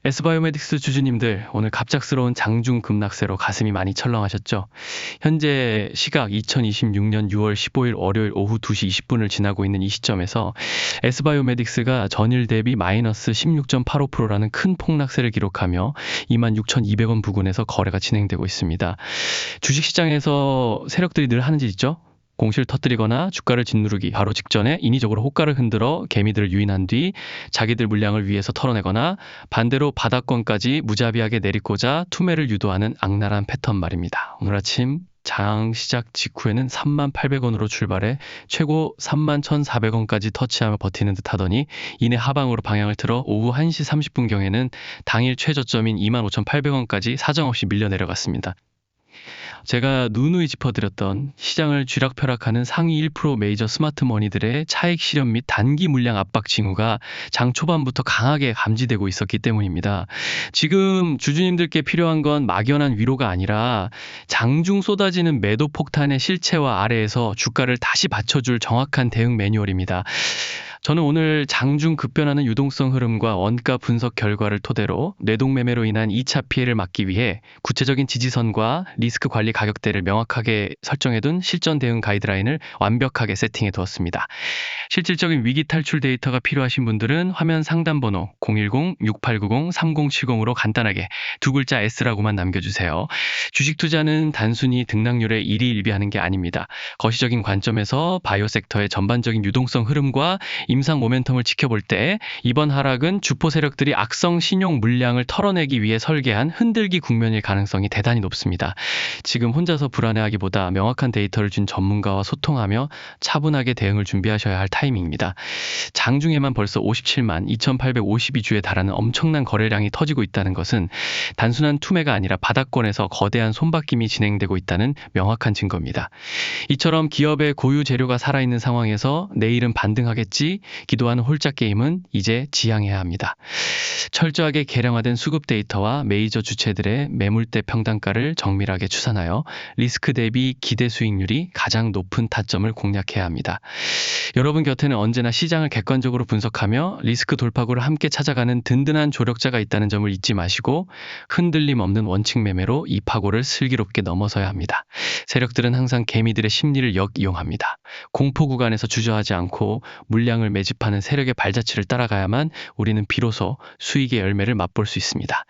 S바이오메딕스 주주님들, 오늘 갑작스러운 장중 급락세로 가슴이 많이 철렁하셨죠? 현재 시각 2026년 6월 15일 월요일 오후 2시 20분을 지나고 있는 이 시점에서 S바이오메딕스가 전일 대비 마이너스 16.85%라는 큰 폭락세를 기록하며 26,200원 부근에서 거래가 진행되고 있습니다. 주식시장에서 세력들이 늘 하는 짓 있죠? 공시를 터뜨리거나 주가를 짓누르기 바로 직전에 인위적으로 호가를 흔들어 개미들을 유인한 뒤 자기들 물량을 위에서 털어내거나 반대로 바닥권까지 무자비하게 내리꽂아 투매를 유도하는 악랄한 패턴 말입니다. 오늘 아침 장 시작 직후에는 38,000원으로 출발해 최고 31,400원까지 터치하며 버티는 듯 하더니 이내 하방으로 방향을 틀어 오후 1시 30분경에는 당일 최저점인 25,800원까지 사정없이 밀려 내려갔습니다. 제가 누누이 짚어드렸던 시장을 쥐락펴락하는 상위 1% 메이저 스마트머니들의 차익 실현 및 단기 물량 압박 징후가 장 초반부터 강하게 감지되고 있었기 때문입니다. 지금 주주님들께 필요한 건 막연한 위로가 아니라 장중 쏟아지는 매도 폭탄의 실체와 아래에서 주가를 다시 받쳐줄 정확한 대응 매뉴얼입니다. 저는 오늘 장중 급변하는 유동성 흐름과 원가 분석 결과를 토대로 뇌동매매로 인한 2차 피해를 막기 위해 구체적인 지지선과 리스크 관리 가격대를 명확하게 설정해둔 실전 대응 가이드라인을 완벽하게 세팅해 두었습니다. 실질적인 위기 탈출 데이터가 필요하신 분들은 화면 상단 번호 010-6890-3070으로 간단하게 두 글자 S라고만 남겨주세요. 주식 투자는 단순히 등락률에 일희일비하는 게 아닙니다. 거시적인 관점에서 바이오 섹터의 전반적인 유동성 흐름과 임상 모멘텀을 지켜볼 때 이번 하락은 주포 세력들이 악성 신용 물량을 털어내기 위해 설계한 흔들기 국면일 가능성이 대단히 높습니다. 지금 혼자서 불안해하기보다 명확한 데이터를 준 전문가와 소통하며 차분하게 대응을 준비하셔야 할 타이밍입니다. 장중에만 벌써 57만 2,852주에 달하는 엄청난 거래량이 터지고 있다는 것은 단순한 투매가 아니라 바닥권에서 거대한 손바뀜이 진행되고 있다는 명확한 증거입니다. 이처럼 기업의 고유 재료가 살아있는 상황에서 내일은 반등하겠지 기도하는 홀짝 게임은 이제 지양해야 합니다. 철저하게 계량화된 수급 데이터와 메이저 주체들의 매물대 평단가를 정밀하게 추산하여 리스크 대비 기대 수익률이 가장 높은 타점을 공략해야 합니다. 여러분 곁에는 언제나 시장을 객관적으로 분석하며 리스크 돌파구를 함께 찾아가는 든든한 조력자가 있다는 점을 잊지 마시고 흔들림 없는 원칙 매매로 이 파고를 슬기롭게 넘어서야 합니다. 세력들은 항상 개미들의 심리를 역이용합니다. 공포 구간에서 주저하지 않고 물량을 매집하는 세력의 발자취를 따라가야만 우리는 비로소 수익의 열매를 맛볼 수 있습니다.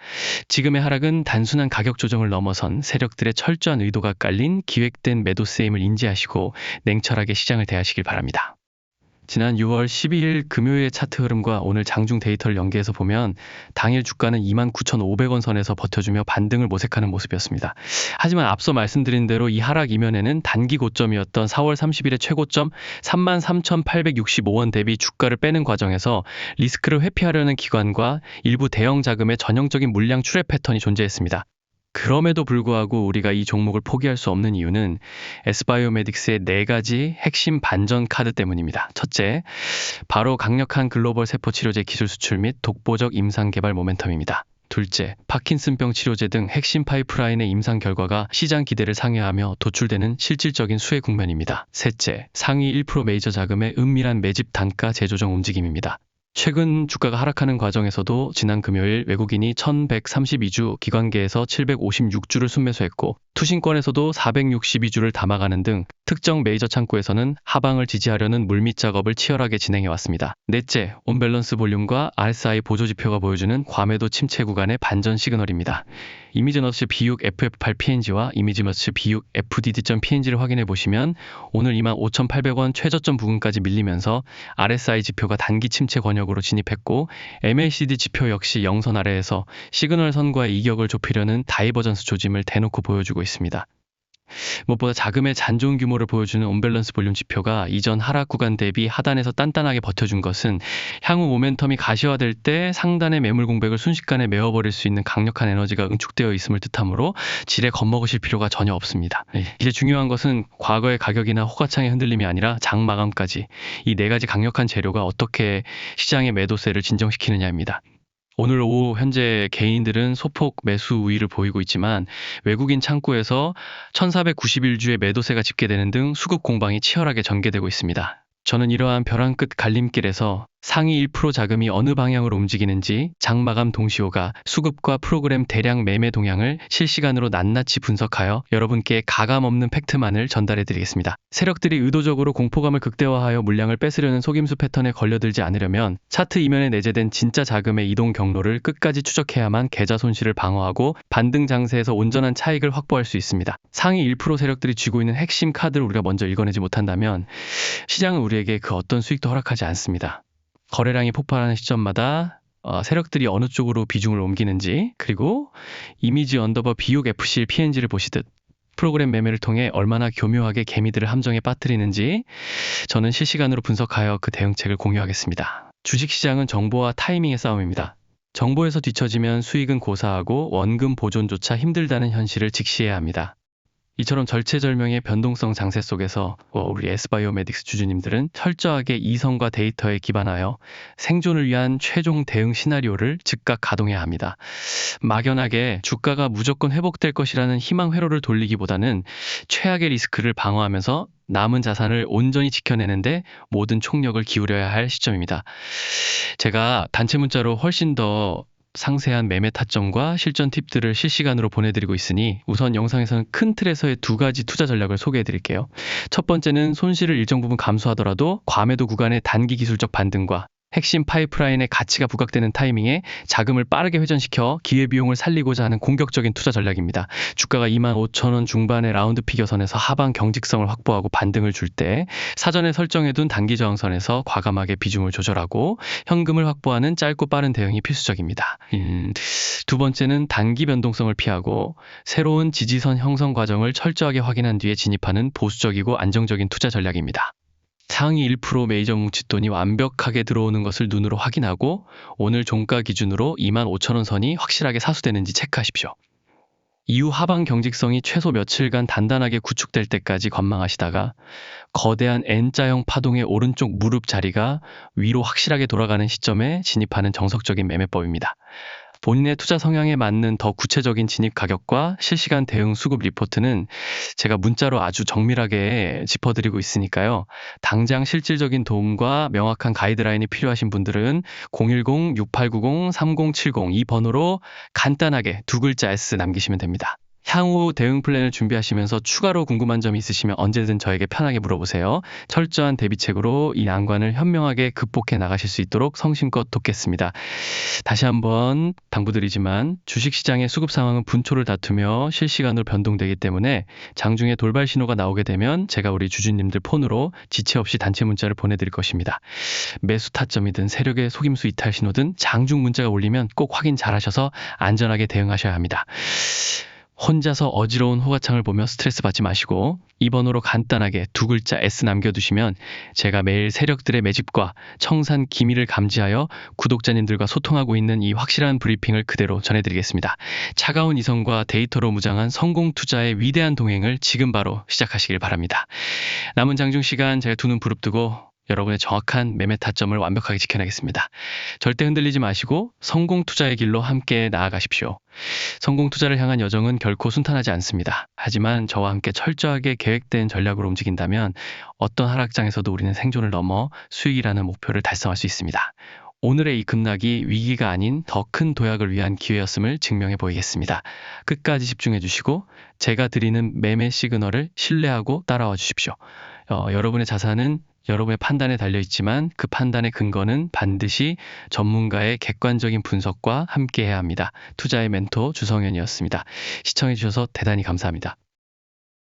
지금의 하락은 단순한 가격 조정을 넘어선 세력들의 철저한 의도가 깔린 기획된 매도세임을 인지하시고 냉철하게 시장을 대하시길 바랍니다. 지난 6월 12일 금요일의 차트 흐름과 오늘 장중 데이터를 연계해서 보면 당일 주가는 29,500원 선에서 버텨주며 반등을 모색하는 모습이었습니다. 하지만 앞서 말씀드린 대로 이 하락 이면에는 단기 고점이었던 4월 30일의 최고점 33,865원 대비 주가를 빼는 과정에서 리스크를 회피하려는 기관과 일부 대형 자금의 전형적인 물량 출회 패턴이 존재했습니다. 그럼에도 불구하고 우리가 이 종목을 포기할 수 없는 이유는 S바이오메딕스의 4가지 핵심 반전 카드 때문입니다. 첫째, 바로 강력한 글로벌 세포 치료제 기술 수출 및 독보적 임상 개발 모멘텀입니다. 둘째, 파킨슨병 치료제 등 핵심 파이프라인의 임상 결과가 시장 기대를 상회하며 도출되는 실질적인 수혜 국면입니다. 셋째, 상위 1% 메이저 자금의 은밀한 매집 단가 재조정 움직임입니다. 최근 주가가 하락하는 과정에서도 지난 금요일 외국인이 1,132주, 기관계에서 756주를 순매수했고 투신권에서도 462주를 담아가는 등 특정 메이저 창구에서는 하방을 지지하려는 물밑 작업을 치열하게 진행해왔습니다. 넷째, 온밸런스 볼륨과 RSI 보조지표가 보여주는 과매도 침체 구간의 반전 시그널입니다. 이미지너츠 B6 FF8PNG와 이미지너츠 B6 FDD.PNG를 확인해 보시면 오늘 25,800원 최저점 부근까지 밀리면서 RSI 지표가 단기 침체 권역으로 진입했고 MACD 지표 역시 영선 아래에서 시그널 선과의 이격을 좁히려는 다이버전스 조짐을 대놓고 보여주고 있습니다. 무엇보다 자금의 잔존 규모를 보여주는 온밸런스 볼륨 지표가 이전 하락 구간 대비 하단에서 단단하게 버텨준 것은 향후 모멘텀이 가시화될 때 상단의 매물 공백을 순식간에 메워버릴 수 있는 강력한 에너지가 응축되어 있음을 뜻하므로 지레 겁먹으실 필요가 전혀 없습니다. 이제 중요한 것은 과거의 가격이나 호가창의 흔들림이 아니라 장 마감까지 이 4가지 강력한 재료가 어떻게 시장의 매도세를 진정시키느냐입니다. 오늘 오후 현재 개인들은 소폭 매수 우위를 보이고 있지만 외국인 창구에서 1491주의 매도세가 집계되는 등 수급 공방이 치열하게 전개되고 있습니다. 저는 이러한 벼랑 끝 갈림길에서 상위 1% 자금이 어느 방향으로 움직이는지 장마감 동시호가 수급과 프로그램 대량 매매 동향을 실시간으로 낱낱이 분석하여 여러분께 가감 없는 팩트만을 전달해 드리겠습니다. 세력들이 의도적으로 공포감을 극대화하여 물량을 뺏으려는 속임수 패턴에 걸려들지 않으려면 차트 이면에 내재된 진짜 자금의 이동 경로를 끝까지 추적해야만 계좌 손실을 방어하고 반등 장세에서 온전한 차익을 확보할 수 있습니다. 상위 1% 세력들이 쥐고 있는 핵심 카드를 우리가 먼저 읽어내지 못한다면 시장은 우리에게 그 어떤 수익도 허락하지 않습니다. 거래량이 폭발하는 시점마다 세력들이 어느 쪽으로 비중을 옮기는지, 그리고 이미지 언더버 비옥 FC PNG를 보시듯 프로그램 매매를 통해 얼마나 교묘하게 개미들을 함정에 빠뜨리는지 저는 실시간으로 분석하여 그 대응책을 공유하겠습니다. 주식시장은 정보와 타이밍의 싸움입니다. 정보에서 뒤처지면 수익은 고사하고 원금 보존조차 힘들다는 현실을 직시해야 합니다. 이처럼 절체절명의 변동성 장세 속에서 우리 S바이오메딕스 주주님들은 철저하게 이성과 데이터에 기반하여 생존을 위한 최종 대응 시나리오를 즉각 가동해야 합니다. 막연하게 주가가 무조건 회복될 것이라는 희망 회로를 돌리기보다는 최악의 리스크를 방어하면서 남은 자산을 온전히 지켜내는데 모든 총력을 기울여야 할 시점입니다. 제가 단체 문자로 훨씬 더 상세한 매매 타점과 실전 팁들을 실시간으로 보내드리고 있으니 우선 영상에서는 큰 틀에서의 두 가지 투자 전략을 소개해드릴게요. 첫 번째는 손실을 일정 부분 감수하더라도 과매도 구간의 단기 기술적 반등과 핵심 파이프라인의 가치가 부각되는 타이밍에 자금을 빠르게 회전시켜 기회비용을 살리고자 하는 공격적인 투자 전략입니다. 주가가 25,000원 중반의 라운드 피겨선에서 하방 경직성을 확보하고 반등을 줄 때 사전에 설정해둔 단기 저항선에서 과감하게 비중을 조절하고 현금을 확보하는 짧고 빠른 대응이 필수적입니다. 두 번째는 단기 변동성을 피하고 새로운 지지선 형성 과정을 철저하게 확인한 뒤에 진입하는 보수적이고 안정적인 투자 전략입니다. 상위 1% 메이저 뭉칫돈이 완벽하게 들어오는 것을 눈으로 확인하고 오늘 종가 기준으로 25,000원 선이 확실하게 사수되는지 체크하십시오. 이후 하방 경직성이 최소 며칠간 단단하게 구축될 때까지 관망하시다가 거대한 N자형 파동의 오른쪽 무릎 자리가 위로 확실하게 돌아가는 시점에 진입하는 정석적인 매매법입니다. 본인의 투자 성향에 맞는 더 구체적인 진입 가격과 실시간 대응 수급 리포트는 제가 문자로 아주 정밀하게 짚어드리고 있으니까요. 당장 실질적인 도움과 명확한 가이드라인이 필요하신 분들은 010-6890-3070 이 번호로 간단하게 두 글자 S 남기시면 됩니다. 향후 대응 플랜을 준비하시면서 추가로 궁금한 점이 있으시면 언제든 저에게 편하게 물어보세요. 철저한 대비책으로 이 난관을 현명하게 극복해 나가실 수 있도록 성심껏 돕겠습니다. 다시 한번 당부드리지만 주식시장의 수급 상황은 분초를 다투며 실시간으로 변동되기 때문에 장중에 돌발 신호가 나오게 되면 제가 우리 주주님들 폰으로 지체 없이 단체 문자를 보내드릴 것입니다. 매수 타점이든 세력의 속임수 이탈 신호든 장중 문자가 올리면 꼭 확인 잘 하셔서 안전하게 대응하셔야 합니다. 혼자서 어지러운 호가창을 보며 스트레스 받지 마시고 이 번호로 간단하게 두 글자 S 남겨두시면 제가 매일 세력들의 매집과 청산 기밀을 감지하여 구독자님들과 소통하고 있는 이 확실한 브리핑을 그대로 전해드리겠습니다. 차가운 이성과 데이터로 무장한 성공 투자의 위대한 동행을 지금 바로 시작하시길 바랍니다. 남은 장중 시간 제가 두 눈 부릅뜨고 여러분의 정확한 매매 타점을 완벽하게 지켜내겠습니다. 절대 흔들리지 마시고 성공 투자의 길로 함께 나아가십시오. 성공 투자를 향한 여정은 결코 순탄하지 않습니다. 하지만 저와 함께 철저하게 계획된 전략으로 움직인다면 어떤 하락장에서도 우리는 생존을 넘어 수익이라는 목표를 달성할 수 있습니다. 오늘의 이 급락이 위기가 아닌 더 큰 도약을 위한 기회였음을 증명해 보이겠습니다. 끝까지 집중해 주시고 제가 드리는 매매 시그널을 신뢰하고 따라와 주십시오. 여러분의 자산은 여러분의 판단에 달려있지만 그 판단의 근거는 반드시 전문가의 객관적인 분석과 함께해야 합니다. 투자의 멘토 주성현이었습니다. 시청해주셔서 대단히 감사합니다.